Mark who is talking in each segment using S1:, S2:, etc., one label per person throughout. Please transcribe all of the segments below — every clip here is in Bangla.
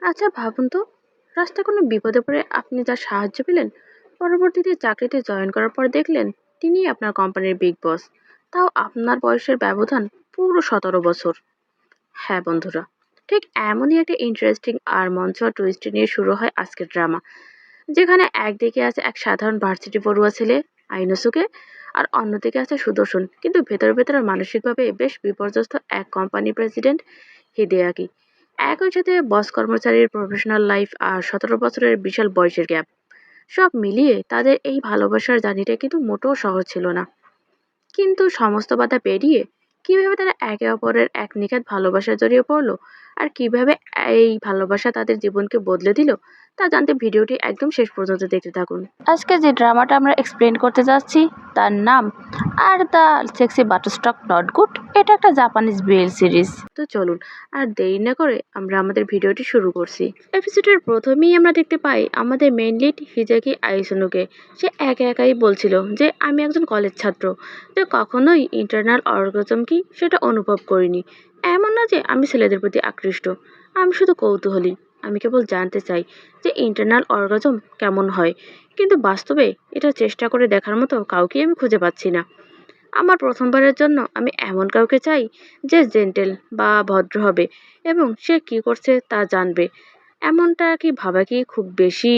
S1: আচ্ছা ভাবুন তো, রাস্তায় কোনো বিপদে পড়ে আপনি যার সাহায্য পেলেন, পরবর্তীতে চাকরিতে জয়েন করার পর দেখলেন তিনিই আপনার কোম্পানির বিগ বস। তাও আপনার বয়সের ব্যবধান পুরো 17 বছর। হ্যাঁ বন্ধুরা, ঠিক এমনই একটা ইন্টারেস্টিং আর মঞ্চ টুইস্ট নিয়ে শুরু হয় আজকের ড্রামা, যেখানে একদিকে আছে এক সাধারণ ভার্সিটি পড়ুয়া ছেলে আইনসুকে, আর অন্যদিকে আছে সুদর্শন কিন্তু ভেতরে ভেতরে মানসিকভাবে বেশ বিপর্যস্ত এক কোম্পানি প্রেসিডেন্ট হিদেয়াকি। একই সাথে বস কর্মচারীর প্রফেশনাল লাইফ আর 17 বছরের বিশাল বয়সের গ্যাপ, সব মিলিয়ে তাদের এই ভালোবাসার জার্নিটা কিন্তু মোটেও সহজ ছিল না। কিন্তু সমস্ত বাধা পেরিয়ে কিভাবে তারা একে অপরের এক নিখাত ভালোবাসায় জড়িয়ে পড়লো, আর কিভাবে এই ভালোবাসা তাদের জীবনকে বদলে দিল, তা জানতে ভিডিওটি একদম শেষ পর্যন্ত দেখতে থাকুন। আজকে যে ড্রামাটা আমরা এক্সপ্লেন করতে যাচ্ছি তার নাম আর the sexy butterstock not good. এটা একটা জাপানিজ বিএল সিরিজ। তো চলুন আর দেরি না করে আমরা আমাদের ভিডিওটি শুরু করছি। এপিসোডের প্রথমেই আমরা দেখতে পাই আমাদের মেইন লিড হিজাকি আইসুনুকে। সে একা একাই বলছিল যে আমি একজন কলেজ ছাত্র, যে কখনোই ইন্টারনাল অর্গাজম কি সেটা অনুভব করিনি। এমন না যে আমি ছেলেদের প্রতি আকৃষ্ট, আমি শুধু কৌতূহলী। আমি কেবল জানতে চাই যে ইন্টারনাল অর্গাজম কেমন হয়, কিন্তু বাস্তবে এটা চেষ্টা করে দেখার মতো কাউকে আমি খুঁজে পাচ্ছি না। আমার প্রথমবারের জন্য আমি এমন কাউকে চাই যে জেন্টেল বা ভদ্র হবে এবং সে কি করছে তা জানবে। এমনটা কি ভাবা কি খুব বেশি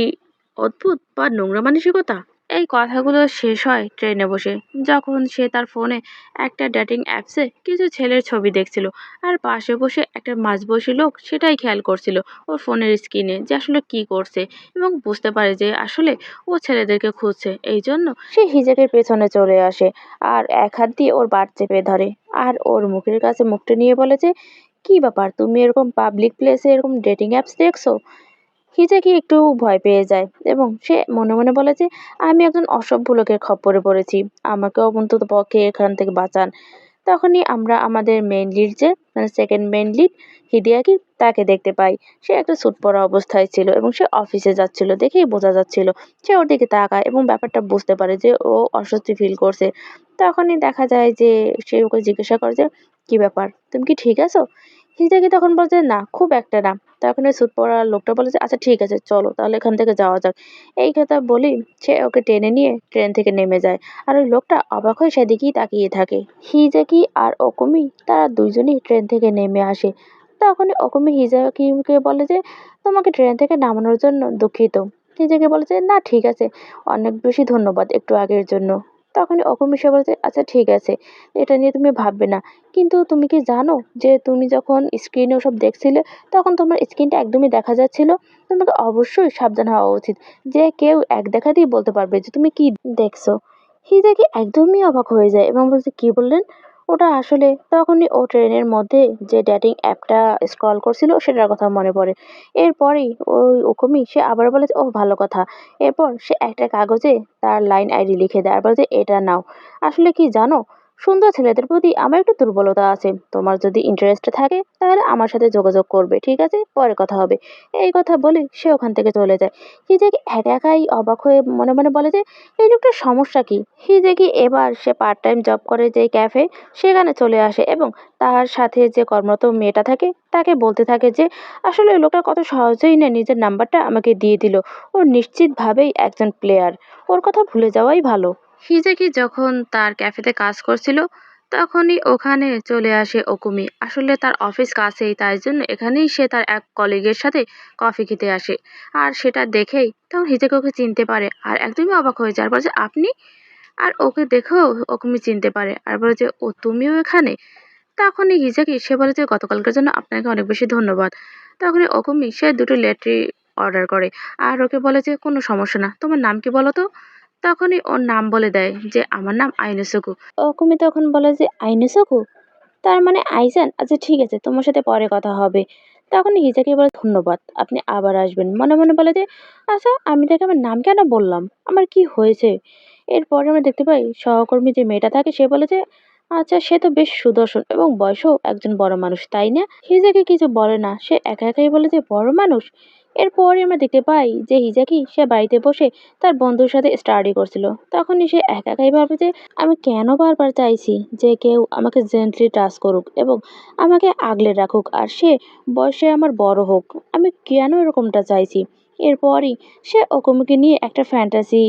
S1: অদ্ভুত বা নোংরা মানসিকতা? এই কথাগুলো শেষ হয় ট্রেনে বসে, যখন সে তার ফোনে একটা ডেটিং অ্যাপসে কিছু ছেলের ছবি দেখছিল, আর পাশে বসে একটা মাঝবয়সী লোক সেটাই খেয়াল করছিল ওর ফোনের স্ক্রিনে যে আসলে কি করছে, এবং বুঝতে পারে যে আসলে ও ছেলেদেরকে খুঁজছে। এই জন্য সে হিজেকের পেছনে চলে আসে আর এক হাত দিয়ে ওর বাট চেপে ধরে, আর ওর মুখের কাছে মুখটা নিয়ে বলে যে কি ব্যাপার, তুমি এরকম পাবলিক প্লেসে এরকম ডেটিং অ্যাপস দেখছো? হিজাকি একটু ভয় পেয়ে যায় এবং সে মনে মনে বলে যে আমি একজন অসভ্য লোকের খপ্পরে পড়েছি, আমাকে অন্তত পক্ষে এখান থেকে বাঁচান। তখনই আমরা আমাদের মেইন লিড, যে মানে সেকেন্ড মেইন লিড হিদিয়াকি, তাকে দেখতে পাই। সে একটা স্যুট পরা অবস্থায় ছিল এবং সে অফিসে যাচ্ছিল, দেখেই বোঝা যাচ্ছিল। সে ওর দিকে তাকায় এবং ব্যাপারটা বুঝতে পারে যে ও অস্বস্তি ফিল করছে। তখনই দেখা যায় যে সে ওকে জিজ্ঞাসা করে যে কি ব্যাপার, তুমি কি ঠিক আছো? হিজাকি তখন বলছে না, খুব একটা না। তখন ওই স্যুট পরা লোকটা বলে যে আচ্ছা ঠিক আছে, চলো তাহলে এখান থেকে যাওয়া যাক। এই কথা বলেই সে ওকে টেনে নিয়ে ট্রেন থেকে নেমে যায়, আর ওই লোকটা অবাক হয়ে সেদিকেই তাকিয়ে থাকে। হিজাকি আর অকুমি তারা দুইজনই ট্রেন থেকে নেমে আসে। তখনই অকুমি হিজাকিকে বলে যে তোমাকে ট্রেন থেকে নামানোর জন্য দুঃখিত। হিজাকি বলে যে না ঠিক আছে, অনেক বেশি ধন্যবাদ একটু আগের জন্য। তখনই অকুমি সে বলে যে আচ্ছা ঠিক আছে, এটা নিয়ে তুমি ভাববে না। কিন্তু তুমি কি জানো যে তুমি যখন স্ক্রিনে ওসব দেখছিলে তখন তোমার স্ক্রিনটা একদমই দেখা যাচ্ছিল? তোমাকে অবশ্যই সাবধান হওয়া উচিত, যে কেউ এক দেখাতেই বলতে পারবে যে তুমি কি দেখছো। হিদেকি একদমই অবাক হয়ে যায় এবং বলছে কি বললেন ওটা আসলে? তখনই ও ট্রেনের মধ্যে যে ডেটিং অ্যাপটা স্ক্রল করছিল সেটার কথা মনে পড়ে। এরপরেই ওই ওকমি সে আবার বলে যে ও ভালো কথা। এরপর সে একটা কাগজে তার লাইন আইডি লিখে দেয় আর বলে যে এটা নাও। আসলে কি জানো, সুন্দর ছেলেদের প্রতি আমার একটু দুর্বলতা আছে। তোমার যদি ইন্টারেস্ট থাকে তাহলে আমার সাথে যোগাযোগ করবে, ঠিক আছে? পরে কথা হবে। এই কথা বলে সে ওখান থেকে চলে যায়। হিজেকি একা একাই অবাক হয়ে মনে মনে বলে যে এই লোকটার সমস্যা কি। হিজেকি এবার সে পার্ট টাইম জব করে যে ক্যাফে, সেখানে চলে আসে এবং তার সাথে যে কর্মরত মেয়েটা থাকে তাকে বলতে থাকে যে আসলে ওই লোকটা কত সহজেই না নিজের নাম্বারটা আমাকে দিয়ে দিল। ও নিশ্চিতভাবেই একজন প্লেয়ার, ওর কথা ভুলে যাওয়াই ভালো। হিজেকি যখন তার ক্যাফেতে কাজ করছিল তখনই ওখানে চলে আসে ওকুমি। আসলে তার অফিস কাছেই, তাই জন্য এখানেই সে তার এক কলিগের সাথে কফি খেতে আসে। আর সেটা দেখেই তখন হিজেকি ওকে চিনতে পারে আর একদমই অবাক হয়ে যায়, আর বলে যে আপনি? আর ওকে দেখেও ওকুমি চিনতে পারে আর বলে যে ও তুমিও এখানে? তখনই হিজাকি সে বলে যে গতকালকের জন্য আপনাকে অনেক বেশি ধন্যবাদ। তখনই ওকুমি সে দুটো লেট্রি অর্ডার করে আর ওকে বলে যে কোনো সমস্যা না, তোমার নাম কি বলো তো? তখনই ওর নাম বলে দেয় যে আমার নাম আইনুসাকু। ওকুমি তখন বলে যে আইনুসাকু, তার মানে আইজান? আচ্ছা ঠিক আছে, তোমার সাথে পরে কথা হবে। তখন হিজাকি বলে ধন্যবাদ, আপনি আবার আসবেন। মনে মনে বলে যে আচ্ছা আমি তাকে আমার নাম কেন বললাম, আমার কি হয়েছে? এরপরে আমরা দেখতে পাই সহকর্মী যে মেয়েটা থাকে সে বলে যে আচ্ছা, সে তো বেশ সুদর্শন এবং বয়সেও একজন বড় মানুষ, তাই না? হিজাকি কিছু বলে না, সে একা একাই বলে যে বড় মানুষ। এরপরই আমরা দেখতে পাই যে হিজাকি সে বাড়িতে বসে তার বন্ধুর সাথে স্টাডি করছিল। তখনই সে একা একাই ভাবে যে আমি কেন বারবার চাইছি যে কেউ আমাকে জেন্টলি টাচ করুক এবং আমাকে আগলে রাখুক, আর সে বয়সে আমার বড় হোক। আমি কেন এরকমটা চাইছি? এরপরই সে ওকুমিকে নিয়ে একটা ফ্যান্টাসি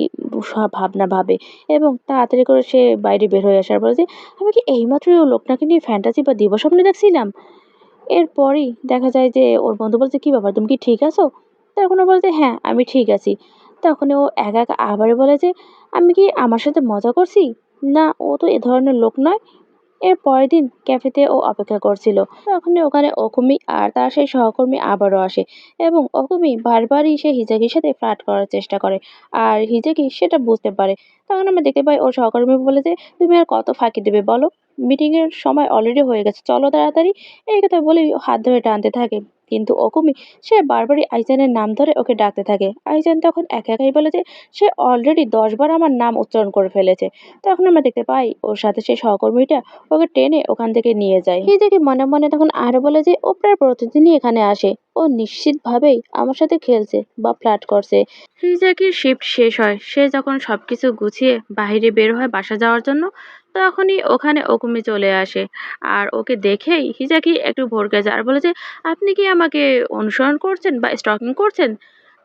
S1: ভাবনা ভাবে এবং তাড়াতাড়ি করে সে বাইরে বের হয়ে আসার বলে যে আমি কি এইমাত্রই ওই লোকটাকে নিয়ে ফ্যান্টাসি বা দিবাস্বপ্নে দেখছিলাম। এরপরই দেখা যায় যে ওর বন্ধু বলছে, কি ব্যাপার, তুমি কি ঠিক আছো? তখন ও বলে যে হ্যাঁ, আমি ঠিক আছি। তখন ও একা একা আবারও বলে যে আমি কি আমার সাথে মজা করছি? না, ও তো এ ধরনের লোক নয়। এর পরের দিন ক্যাফেতে ও অপেক্ষা করছিল। তখনই ওখানে অকুমি আর তার সেই সহকর্মী আবারও আসে এবং অকুমি বারবারই সে হিজাকির সাথে ফ্লার্ট করার চেষ্টা করে। আর হিজাকি সেটা বুঝতে পারে। তখন আমরা দেখতে পাই ওর সহকর্মী বলে যে তুমি আর কত ফাঁকি দেবে বলো? মিটিং এর সময় অলরেডি হয়ে গেছে। চলো তাড়াতাড়ি। এই কথা বলেই ও হাত ধরে টানতে থাকে। কিন্তু অকুমি সে বারবারই আইজানের নাম ধরে ওকে ডাকতে থাকে। আইজান তখন একা একাই বলে যে সে অলরেডি 10 বার আমার নাম উচ্চারণ করে ফেলেছে। তখন আমরা দেখতে পাই ওর সাথে সেই সহকর্মীটা ওকে টেনে ওখান থেকে নিয়ে যায়। হিজাকি মনে মনে তখন আরো বলে যে ও প্রায় প্রতিদিনই এখানে আসে। ও নিশ্চিতভাবেই আমার সাথে খেলছে বা ফ্লার্ট করছে। হিজাকির শিফট শেষ হয়। সে যখন সবকিছু গুছিয়ে বাইরে বের হয় বাসা যাওয়ার জন্য, তখনই ওখানে ওকুমি চলে আসে। আর ওকে দেখেই হিজাকি একটু ভড়কে যায় আর বলে যে আপনি কি আমাকে অনুসরণ করছেন বা স্টকিং করছেন?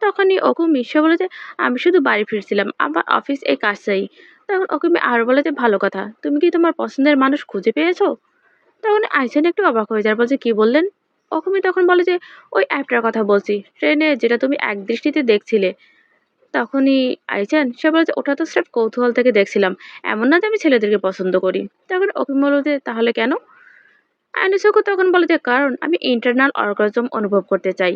S1: তখনই ওকুমি সে বলে যে আমি শুধু বাড়ি ফিরছিলাম, আমার অফিস এই কাজটাই। তখন ওকুমি আরো বলে যে ভালো কথা, তুমি কি তোমার পছন্দের মানুষ খুঁজে পেয়েছো? তখন আইসেন একটু অবাক হয়ে যায়, বলছে কি বললেন? অকুমি তখন বলে যে ওই অ্যাপটার কথা বলছি, ট্রেনে যেটা তুমি এক দৃষ্টিতে দেখছিলে। তখনই আইজান সে বলে যে ওটা তো স্রেফ কৌতূহল থেকে দেখছিলাম, এমন না যে আমি ছেলেদেরকে পছন্দ করি। তখন অকুমি বলল যে তাহলে কেন? আইনুসাকু তখন বলে যে কারণ আমি ইন্টারনাল অর্গাজম অনুভব করতে চাই।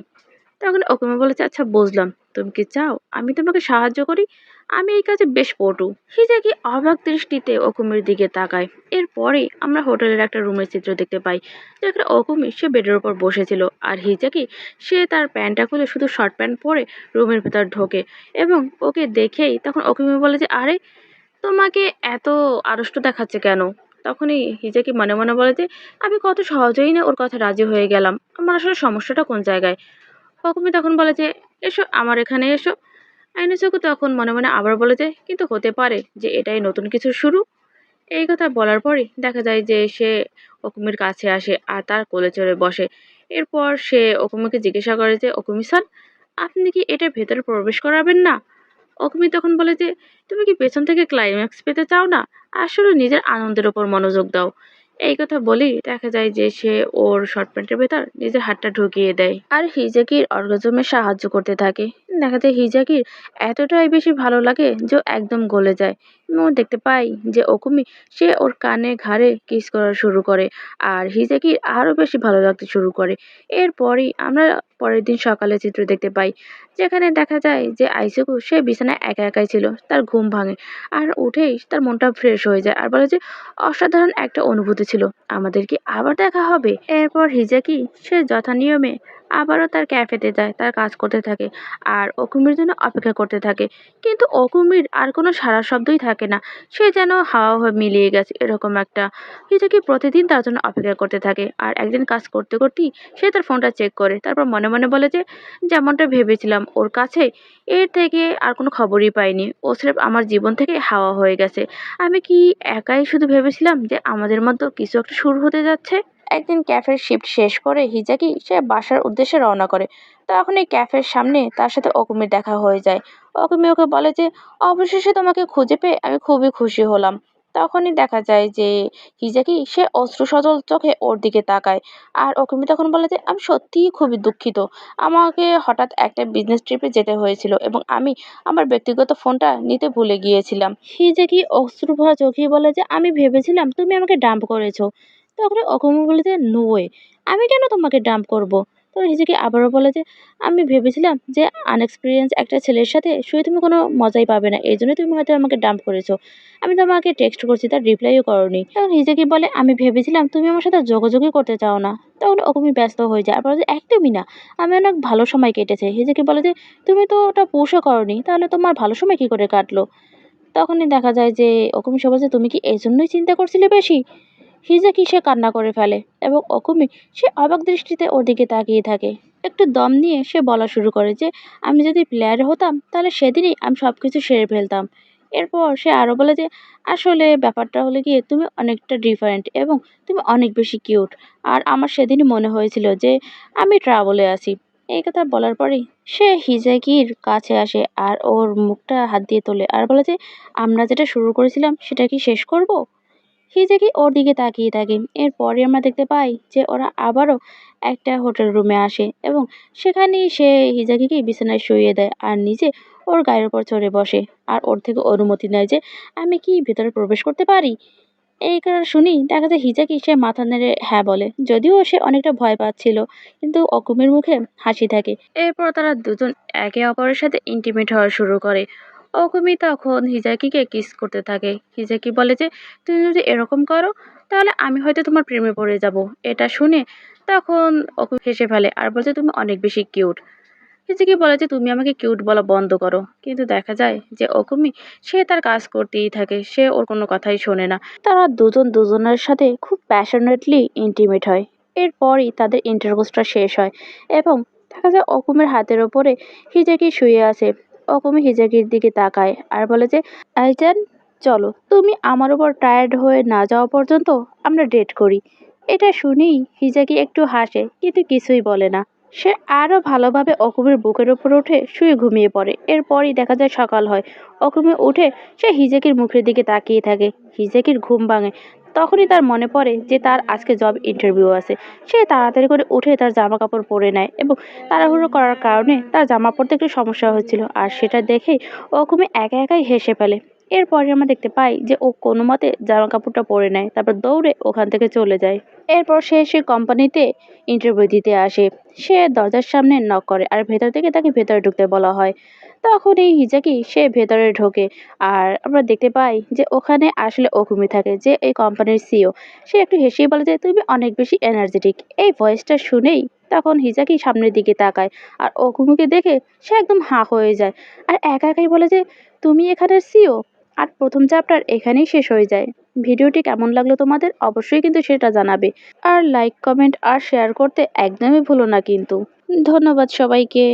S1: তখন ওকুমি বলেছে আচ্ছা বুঝলাম, তুমি কি চাও আমি তোমাকে সাহায্য করি? আমি এই কাজে বেশ পটু। হিজাকি অবাক দৃষ্টিতে ওকুমির দিকে তাকায়। এরপরেই আমরা হোটেলের একটা রুমের চিত্র দেখতে পাই, যেখানে ওকুমি সে বেডের উপর বসেছিল আর হিজাকি সে তার প্যান্টটা খুলে শুধু শর্ট প্যান্ট পরে রুমের ভেতর ঢোকে এবং ওকে দেখেই তখন ওকুমি বলে যে আরে, তোমাকে এত আড়ষ্ট দেখাচ্ছে কেন? তখনই হিজাকি মনে মনে বলে যে আমি কত সহজেই না ওর কথা রাজি হয়ে গেলাম, আমার আসলে সমস্যাটা কোন জায়গায়? হকুমি তখন বলে যে এসো আমার এখানে এসো। আইনুসাকু তখন মনে মনে আবার বলে যে কিন্তু হতে পারে যে এটাই নতুন কিছুর শুরু। এই কথা বলার পরই দেখা যায় যে সে ওকুমির কাছে আসে আর তার কোলে চড়ে বসে। এরপর সে ওকুমিকে জিজ্ঞাসা করে যে ওকুমি স্যার, আপনি কি এটা ভেতরে প্রবেশ করাবেন না? ওকুমি তখন বলে যে তুমি কি পেছন থেকে ক্লাইম্যাক্স পেতে চাও না? আসলে নিজের আনন্দের ওপর মনোযোগ দাও। এই কথা বলেই দেখা যায় যে সে ওর শর্ট প্যান্টের ভেতর নিজের হাতটা ঢুকিয়ে দেয় আর হিজাকির অর্গাজমে সাহায্য করতে থাকে। দেখা যায় হিজাকির এতটাই বেশি ভালো লাগে যে ও একদম গলে যায় এবং দেখতে পাই যে ওকুমি সে ওর কানে ঘাড়ে কিস করা শুরু করে আর হিজাকির আরো বেশি ভালো লাগতে শুরু করে। এরপরই আমরা পরের দিন সকালে চিত্র দেখতে পাই, যেখানে দেখা যায় যে আইসুকু সে বিছানায় একা একাই ছিল। তার ঘুম ভাঙে আর উঠেই তার মনটা ফ্রেশ হয়ে যায় আর বলে যে অসাধারণ একটা অনুভূতি ছিল, আমাদের কি আবার দেখা হবে? এরপর হিজাকি সে যথা নিয়মে আবারও তার ক্যাফেতে যায়, তার কাজ করতে থাকে আর অকুমির জন্য অপেক্ষা করতে থাকে। কিন্তু অকুমির আর কোনো সাড়া শব্দই থাকে না, সে যেন হাওয়া হয়ে মিলিয়ে গেছে এরকম একটা। হিজাকি প্রতিদিন তার জন্য অপেক্ষা করতে থাকে আর একদিন কাজ করতে করতেই সে তার ফোনটা চেক করে, তারপর মনে মনে বলে যে যেমনটা ভেবেছিলাম ওর কাছে এর থেকে আর কোনো খবরই পাইনি, ও স্রেফ আমার জীবন থেকে হাওয়া হয়ে গেছে। আমি কি একাই শুধু ভেবেছিলাম যে আমাদের মধ্যে কিছু একটা শুরু হতে যাচ্ছে? একদিন ক্যাফের শিফট শেষ করে হিজাকি সে বাসার উদ্দেশ্যে রওনা করে। তখন এই ক্যাফের সামনে তার সাথে অকুমির দেখা হয়ে যায়। অকুমি ওকে বলে যে অবশেষে তোমাকে খুঁজে পেয়ে আমি খুবই খুশি হলাম। তখনই দেখা যায় যে হিজাকি সে অশ্রু সজল চোখে ওর দিকে তাকায় আর অকুমি তখন বলে যে আমি সত্যিই খুবই দুঃখিত, আমাকে হঠাৎ একটা বিজনেস ট্রিপে যেতে হয়েছিল এবং আমি আমার ব্যক্তিগত ফোনটা নিতে ভুলে গিয়েছিলাম। হিজাকি অশ্রুভরা চোখে বলে যে আমি ভেবেছিলাম তুমি আমাকে ডাম্প করেছো। তখন অকুমি বলে যে নো ওয়ে, আমি কেন তোমাকে ডাম্প করব? তখন হিজাকি আবারও বলে যে আমি ভেবেছিলাম যে আনএক্সপিরিয়েন্স একটা ছেলের সাথে শুয়ে তুমি কোনো মজাই পাবে না, এই জন্যই তুমি হয়তো আমাকে ডাম্প করেছো। আমি তোমাকে টেক্সট করছি, তার রিপ্লাইও করোনি। তখন হিজাকি বলে আমি ভেবেছিলাম তুমি আমার সাথে যোগাযোগই করতে চাও না। তখন অকুমি ব্যস্ত হয়ে যায় আর বলে যে একদমই না, আমি অনেক ভালো সময় কেটেছে। হিজাকি বলে যে তুমি তো ওটা পুষও করনি, তাহলে তোমার ভালো সময় কি করে কাটলো? তখনই দেখা যায় যে ওকুমি সে বলছে তুমি কি এই জন্যই চিন্তা করছিলে বেশি? হিজাকি সে কান্না করে ফেলে এবং অকুমি সে অবাক দৃষ্টিতে ওর দিকে তাকিয়ে থাকে। একটু দম নিয়ে সে বলা শুরু করে যে আমি যদি প্লেয়ার হতাম তাহলে সেদিনই আমি সবকিছু সেরে ফেলতাম। এরপর সে আরো বলে যে আসলে ব্যাপারটা হলো গিয়ে তুমি অনেকটা ডিফারেন্ট এবং তুমি অনেক বেশি কিউট। আর আমার সেদিনই মনে হয়েছিল যে আমি ট্রাবলে আছি। এই কথা বলার পরেই সে হিজাকির কাছে আসে আর ওর মুখটা হাত দিয়ে তোলে আর বলে যে আমরা যেটা শুরু করেছিলাম সেটা কি শেষ করব? হিজেকি ওর দিকে তাকিয়ে থাকে। এরপরে আমরা দেখতে পাই যে ওরা আবারও একটা হোটেল রুমে আসে এবং সেখানেই সে হিজাকিকে বিছানায় শুইয়ে দেয় আর নিজে ওর গায়ের উপর চড়ে বসে আর ওর থেকে অনুমতি নেয় যে আমি কি ভেতরে প্রবেশ করতে পারি। এই কারণ শুনি দেখা যায় হিজাকি সে মাথা নেড়ে হ্যাঁ বলে, যদিও সে অনেকটা ভয় পাচ্ছিল, কিন্তু অকুমের মুখে হাসি থাকে। এরপর তারা দুজন একে অপরের সাথে ইন্টিমেট হওয়া শুরু করে। অকুমি তখন হিজাকিকে কিস করতে থাকে। হিজাকি বলে যে তুমি যদি এরকম করো তাহলে আমি হয়তো তোমার প্রেমে পড়ে যাব। এটা শুনে তখন অকুমি হেসে ফেলে আর বলছে তুমি অনেক বেশি কিউট। হিজুকি বলে যে তুমি আমাকে কিউট বলা বন্ধ করো, কিন্তু দেখা যায় যে অকুমি সে তার কাজ করতেই থাকে, সে ওর কোনো কথাই শোনে না। তারা দুজন দুজনের সাথে খুব প্যাশনেটলি ইন্টিমেট হয়। এরপরই তাদের ইন্টারকোর্সটা শেষ হয় এবং দেখা যায় অকুমের হাতের ওপরে হিজাকি শুয়ে আছে। অকুমি হিজাকির দিকে তাকায় আর বলে যে আইজান, চলো তুমি আমার উপর টায়ার্ড হয়ে না যাওয়া পর্যন্ত আমরা ডেট করি। এটা শুনেই হিজাকি একটু হাসে কিন্তু কিছুই বলে না। সে আরো ভালোভাবে অকুমের বুকের উপর উঠে শুয়ে ঘুমিয়ে পড়ে। এরপরই দেখা যায় সকাল হয়। অকুমে উঠে সে হিজেকির মুখের দিকে তাকিয়ে থাকে। হিজেকির ঘুম ভাঙে। তখনই তার মনে পড়ে যে তার আজকে জব ইন্টারভিউ আছে। সে তাড়াতাড়ি করে উঠে তার জামা কাপড় পরে নেয় এবং তাড়াহুড়ো করার কারণে তার জামা পরতে একটু সমস্যা হচ্ছিল আর সেটা দেখেই অকুমে একা একাই হেসে ফেলে। এরপরে আমরা দেখতে পাই যে ও কোনো মতে জামা কাপড়টা পরে নেয়, তারপর দৌড়ে ওখান থেকে চলে যায়। এরপর সে কোম্পানিতে ইন্টারভিউ দিতে আসে। সে দরজার সামনে নক করে আর ভেতর থেকে তাকে ভেতরে ঢুকতে বলা হয়। তখন এই হিজাকি সে ভেতরে ঢোকে আর আমরা দেখতে পাই যে ওখানে আসলে অকুমি থাকে, যে এই কোম্পানির সিও। সে একটু হেসেই বলে যে তুমি অনেক বেশি এনার্জেটিক। এই ভয়েসটা শুনেই তখন হিজাকি সামনের দিকে তাকায় আর অকুমিকে দেখে সে একদম হাঁ হয়ে যায় আর একা একাই বলে যে তুমি এখানের সিও। আর প্রথম চ্যাপ্টার এখানেই শেষ হয়ে যায়। ভিডিওটি কেমন লাগলো তোমাদের অবশ্যই কিন্তু সেটা জানাবে। আর লাইক কমেন্ট আর শেয়ার করতে একদমই ভুলো না কিন্তু। ধন্যবাদ সবাইকে।